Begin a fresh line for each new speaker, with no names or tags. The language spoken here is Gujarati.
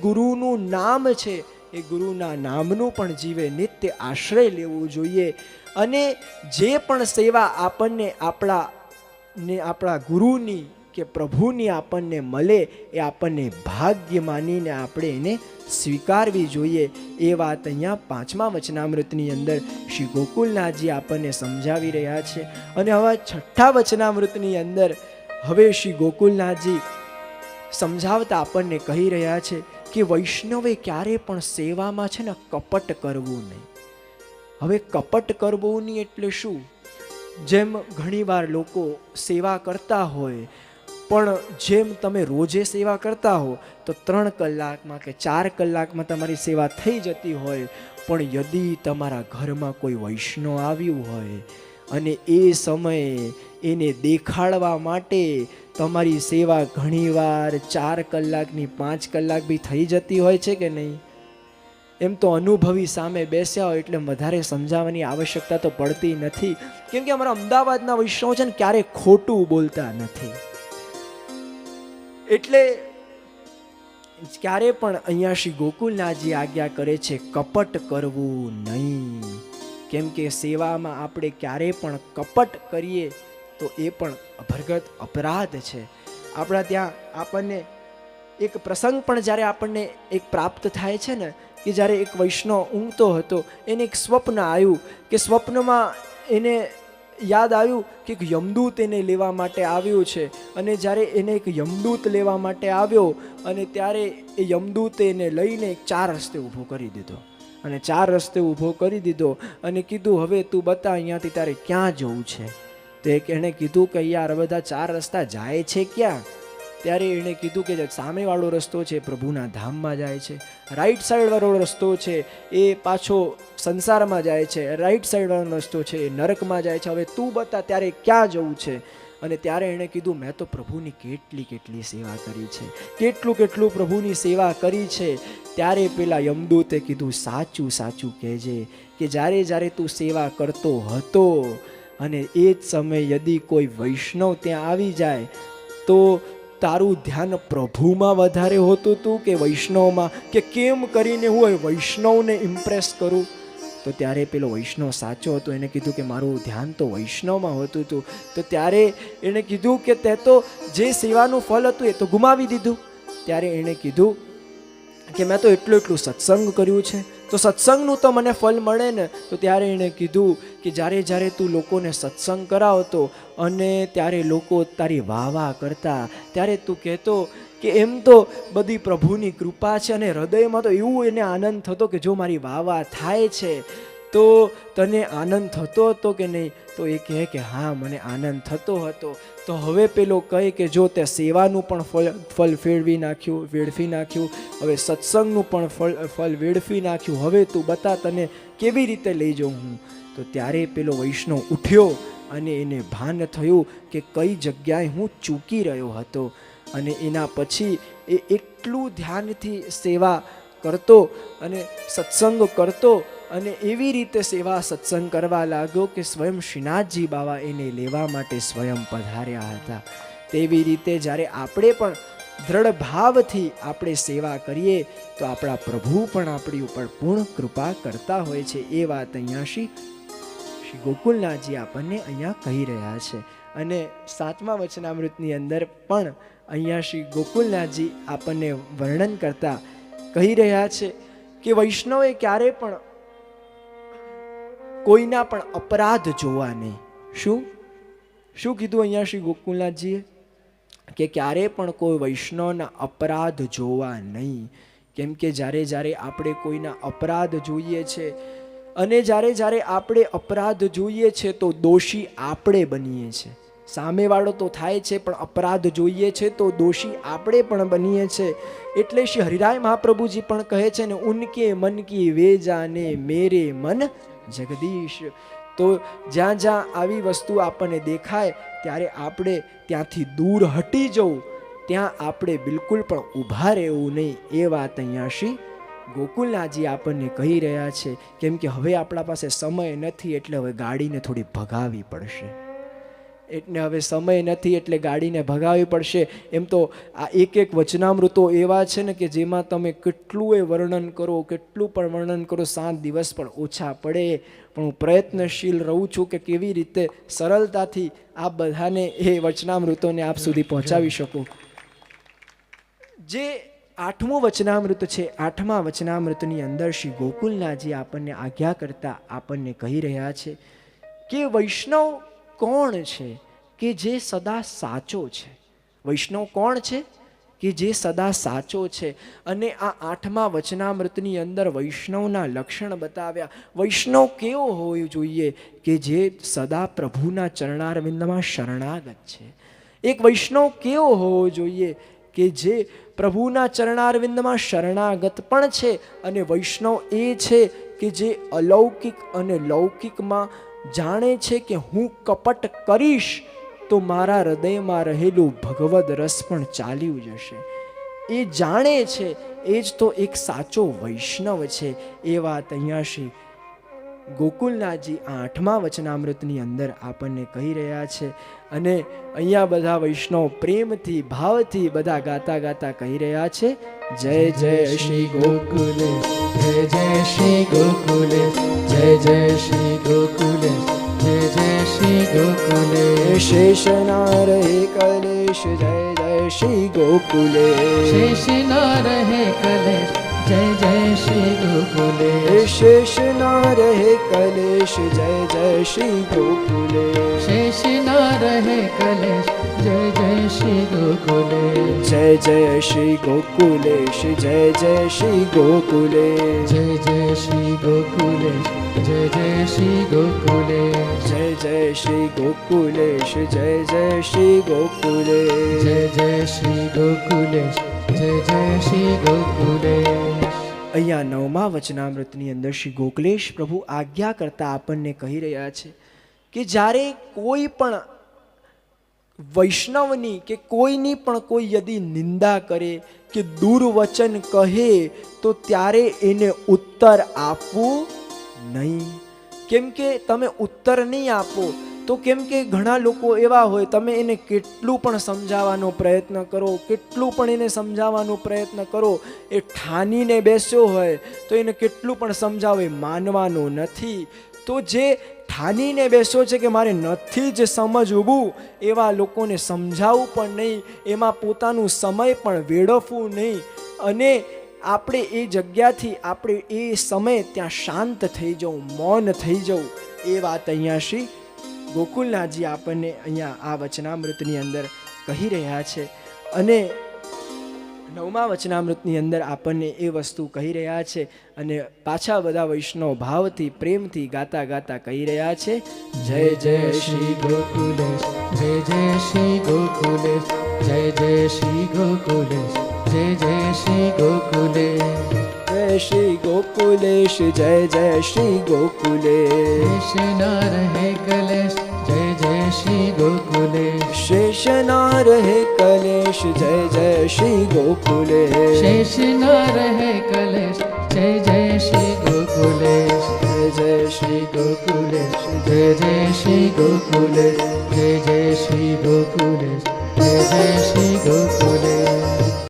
ગુરુનું નામ છે એ ગુરુના નામનું પણ જીવે નિત્ય આશ્રય લેવું જોઈએ. અને જે પણ સેવા આપણને આપણા ગુરુની કે પ્રભુની આપણને મળે એ આપણને ભાગ્ય માનીને આપણે એને સ્વીકારવી જોઈએ. એ વાત અહીંયા 5મા વચનામૃતની અંદર શ્રી ગોકુલનાથજી આપણને સમજાવી રહ્યા છે. અને હવે 6ઠ્ઠા વચનામૃતની અંદર હવે શ્રી ગોકુલનાથજી સમજાવતા આપણને કહી રહ્યા છે કે વૈષ્ણવે ક્યારે પણ સેવામાં છે ને કપટ કરવું નહીં. હવે કપટ કરવું નહીં એટલે શું? જેમ ઘણીવાર લોકો સેવા કરતા હોય, પણ જેમ તમે રોજે સેવા કરતા હો તો 3 કલાકમાં કે 4 કલાકમાં તમારી સેવા થઈ જતી હોય, પણ યદિ તમારા ઘરમાં કોઈ વૈષ્ણવ આવ્યું હોય અને એ સમયે એને દેખાડવા માટે તમારી સેવા ઘણીવાર 4 કલાકની 5 કલાક બી થઈ જતી હોય છે કે નહીં? એમ તો અનુભવી સામે બેસ્યા હોય એટલે વધારે સમજાવવાની આવશ્યકતા તો પડતી નથી, કેમ કે અમારા અમદાવાદના વૈષ્ણવ છે ને ક્યારેય ખોટું બોલતા નથી. એટલે ક્યારે પણ અહીંયા શ્રી ગોકુલનાથજી આજ્ઞા કરે છે કપટ કરવું નહીં. કેમ કે સેવામાં આપણે ક્યારે પણ કપટ કરીએ તો એ પણ અભરગત અપરાધ છે. આપણા ત્યાં આપણને એક પ્રસંગ પણ જ્યારે આપણને એક પ્રાપ્ત થાય છે ને, કે જ્યારે એક વૈષ્ણવ ઊંઘતો હતો, એને એક સ્વપ્ન આવ્યું કે સ્વપ્નમાં એને યાદ આવ્યું કે એક યમદૂત એને લેવા માટે આવ્યું છે. અને જ્યારે એને એક યમદૂત લેવા માટે આવ્યો અને ત્યારે એ યમદૂતે એને લઈને 4 રસ્તે ઊભો કરી દીધો. અને 4 રસ્તે ઊભો કરી દીધો અને કીધું હવે તું બતા અહીંયાથી તારે ક્યાં જવું છે? તો એણે કીધું કે યાર બધા 4 રસ્તા જાય છે ક્યાં? ત્યારે એણે કીધું કે સામેવાળો રસ્તો છે પ્રભુના ધામમાં જાય છે, રાઈટ સાઈડવાળો રસ્તો છે એ પાછો સંસારમાં જાય છે, રાઈટ સાઈડવાળો રસ્તો છે એ નરકમાં જાય છે. હવે તું બતા ત્યારે ક્યાં જવું છે? અને ત્યારે એણે કીધું મેં તો પ્રભુની કેટલી સેવા કરી છે, કેટલું પ્રભુની સેવા કરી છે. ત્યારે પેલા યમદૂતે કીધું સાચું કહેજે કે જ્યારે તું સેવા કરતો હતો અને એ જ સમયે યદિ કોઈ વૈષ્ણવ ત્યાં આવી જાય તો તારું ધ્યાન પ્રભુમાં વધારે હોતું હતું કે વૈષ્ણવમાં, કે કેમ કરીને હું વૈષ્ણવને ઇમ્પ્રેસ કરું? તો ત્યારે પેલો વૈષ્ણવ સાચો હતો, એને કીધું કે મારું ધ્યાન તો વૈષ્ણવમાં હોતું હતું. તો ત્યારે એણે કીધું કે તે તો જે સેવાનું ફળ હતું એ તો ગુમાવી દીધું. ત્યારે એણે કીધું કે મેં તો એટલું સત્સંગ કર્યું છે તો સત્સંગનું તો મને ફળ મળે ને. તો ત્યારે એણે કીધું કે જ્યારે તું લોકોને સત્સંગ કરાવતો અને ત્યારે લોકો તારી વાહ કરતા, ત્યારે તું કહેતો કે એમ તો બધી પ્રભુની કૃપા છે. અને હૃદયમાં તો એવું એને આનંદ થતો કે જો મારી વાહ થાય છે તો તને આનંદ થતો હતો કે નહીં? તો એ કહે કે હા મને આનંદ થતો હતો. તો હવે પેલો કહે કે જો તે સેવાનું પણ ફળ વેડફી નાખ્યું, હવે સત્સંગનું પણ ફળ વેડફી નાખ્યું, હવે તું બતા તને કેવી રીતે લઈ જાઉં હું? તો ત્યારે પેલો વૈષ્ણવ ઉઠ્યો અને એને ભાન થયું કે કઈ જગ્યાએ હું ચૂકી રહ્યો હતો. અને એના પછી એ એટલું ધ્યાનથી સેવા કરતો અને સત્સંગ કરતો અને એવી રીતે સેવા સત્સંગ કરવા લાગ્યો કે સ્વયં શ્રીનાથજી બાવા એને લેવા માટે સ્વયં પધાર્યા હતા. તેવી રીતે જ્યારે આપણે પણ દ્રઢ ભાવથી આપણે સેવા કરીએ તો આપણા પ્રભુ પણ આપણી ઉપર પૂર્ણ કૃપા કરતા હોય છે. એ વાત અહીંયા શ્રી ગોકુલનાથજી આપણને અહીંયા કહી રહ્યા છે. અને 7મા વચનામૃતની અંદર પણ અહીંયા શ્રી ગોકુલનાથજી આપણને વર્ણન કરતા કહી રહ્યા છે કે વૈષ્ણવે ક્યારે પણ કોઈના પણ અપરાધ જોવા નહીં. શું કીધું અહીંયા શ્રી ગોકુલનાથજીએ? કે ક્યારે પણ કોઈ વૈષ્ણવના અપરાધ જોવા નહીં. કેમ કે જ્યારે આપણે કોઈના અપરાધ જોઈએ છે અને જ્યારે આપણે અપરાધ જોઈએ છે તો દોષી આપણે બનીએ છીએ. સામેવાળો તો થાય છે પણ અપરાધ જોઈએ છે તો દોષી આપણે પણ બનીએ છીએ. એટલે શ્રી હરિરાય મહાપ્રભુજી પણ કહે છે ને, ઉનકે મન કી વે જાને મેરે મન જગદીશ. તો જ્યાં આવી વસ્તુ આપણને દેખાય ત્યારે આપણે ત્યાંથી દૂર હટી જવું, ત્યાં આપણે બિલકુલ પણ ઊભા રહેવું નહીં. એ વાત અહીંયા શ્રી ગોકુલનાથજી આપણને કહી રહ્યા છે. કેમ કે હવે આપણા પાસે સમય નથી એટલે હવે ગાડીને થોડી ભગાવી પડશે. એટલે હવે સમય નથી એટલે ગાડીને ભગાવવી પડશે. એમ તો આ એક એક વચનામૃતો એવા છે ને કે જેમાં તમે કેટલું વર્ણન કરો, કેટલું પણ વર્ણન કરો, 7 દિવસ પણ ઓછા પડે. પણ હું પ્રયત્નશીલ રહું છું કે કેવી રીતે સરળતાથી આ બધાને એ વચનામૃતોને આપ સુધી પહોંચાવી શકું. જે 8મું વચનામૃત છે, 8મા વચનામૃતની અંદર શ્રી ગોકુલનાથજી આપણને આજ્ઞા કરતા આપણને કહી રહ્યા છે કે વૈષ્ણવ કોણ છે કે જે સદા સાચો છે. વૈષ્ણવ કોણ છે કે જે સદા સાચો છે. અને આ 8મા વચનામૃતની અંદર વૈષ્ણવના લક્ષણ બતાવ્યા. વૈષ્ણવ કેવો હોવો જોઈએ કે જે સદા પ્રભુના ચરણારવિંદમાં શરણાગત છે. એક વૈષ્ણવ કેવો હોવો જોઈએ કે જે પ્રભુના ચરણારવિંદમાં શરણાગત પણ છે. અને વૈષ્ણવ એ છે કે જે અલૌકિક અને લૌકિકમાં જાણે છે કે હું કપટ કરીશ તો મારા હૃદયમાં રહેલું ભગવદ રસ પણ ચાલ્યું જશે. એ જાણે છે, એ જ તો એક સાચો વૈષ્ણવ છે. એ વાત અહીંયા શ્રી ગોકુલનાથજી 8મા વચનામૃતની અંદર આપણને કહી રહ્યા છે. અને અહીંયા બધા વૈષ્ણવ પ્રેમથી ભાવથી બધા ગાતા ગાતા કહી રહ્યા છે, જય જય શ્રી ગોકુલે,
જય જય શ્રી ગોકુલે, જય જય શ્રી ગોકુલે, જય જય શ્રી ગોકુલે.
શેષ ના રહે કલેશ, જય જય શ્રી ગોકુલે.
શેષ ના રહે કલેશ, જય જય શ્રી ગોકુલે.
શેષ ના રહે કલેશ, જય જય શ્રી ગોકુલે.
શેષ ના રહે કલેશ, જય જય શ્રી ગોકુલે.
જય જય શ્રી ગોકુલેશ, જય જય શ્રી ગોકુલે.
જય જય શ્રી ગોકુલે, જય જય શ્રી ગોકુલે.
જય જય શ્રી ગોકુલેશ, જય જય શ્રી ગોકુલે.
જય જય શ્રી ગોકુલે, જય જય શ્રી ગોકુલે.
અહીંયા 9મા વચનામૃતની અંદર શ્રી ગોકુલેશ પ્રભુ આજ્ઞા કરતા આપણને કહી રહ્યા છે કે જ્યારે કોઈ પણ વૈષ્ણવની કે કોઈની પણ કોઈ યદિ નિંદા કરે કે દુર્વચન કહે તો ત્યારે એને ઉત્તર આપવું નહીં. કેમ કે તમે ઉત્તર નહીં આપો તો કેમ કે ઘણા લોકો એવા હોય, તમે એને કેટલું પણ સમજાવવાનો પ્રયત્ન કરો, કેટલું પણ એને સમજાવવાનો પ્રયત્ન કરો, એ ઠાનીને બેસ્યો હોય તો એને કેટલું પણ સમજાવો એ માનવાનો નથી. તો જે ઠાનીને બેસ્યો છે કે મારે નથી જ સમજવું, એવા લોકોને સમજાવવું પણ નહીં, એમાં પોતાનું સમય પણ વેડફવું નહીં. અને આપણે એ જગ્યાથી આપણે એ સમય ત્યાં શાંત થઈ જવું, મૌન થઈ જવું. એ વાત અહીંયા શ્રી ગોકુલનાથજી આપણને અહીંયા આ વચનામૃતની અંદર કહી રહ્યા છે. અને 9મા વચનામૃતની અંદર આપણને એ વસ્તુ કહી રહ્યા છે. અને પાછા બધા વૈષ્ણવ ભાવથી પ્રેમથી ગાતા ગાતા કહી રહ્યા છે,
જય જય શ્રી ગોકુલે, જય જય શ્રી ગોકુલે, જય જય શ્રી ગોકુલે, જય જય શ્રી ગોકુલે.
જય શ્રી ગોકુલેશ, જય જય શ્રી ગોકુલે.
શેષ ના રહે કલેશ, જય જય શ્રી ગોકુલે.
શેષ ના રહે કલેશ, જય જય શ્રી ગોકુલે.
શેષ ના રહે કલેશ, જય જય શ્રી ગોકુલે.
જય જય શ્રી
ગોકુલે, જય જય શ્રી ગોકુલે, જય જય શ્રી ગોકુલે, જય જય શ્રી ગોકુલે.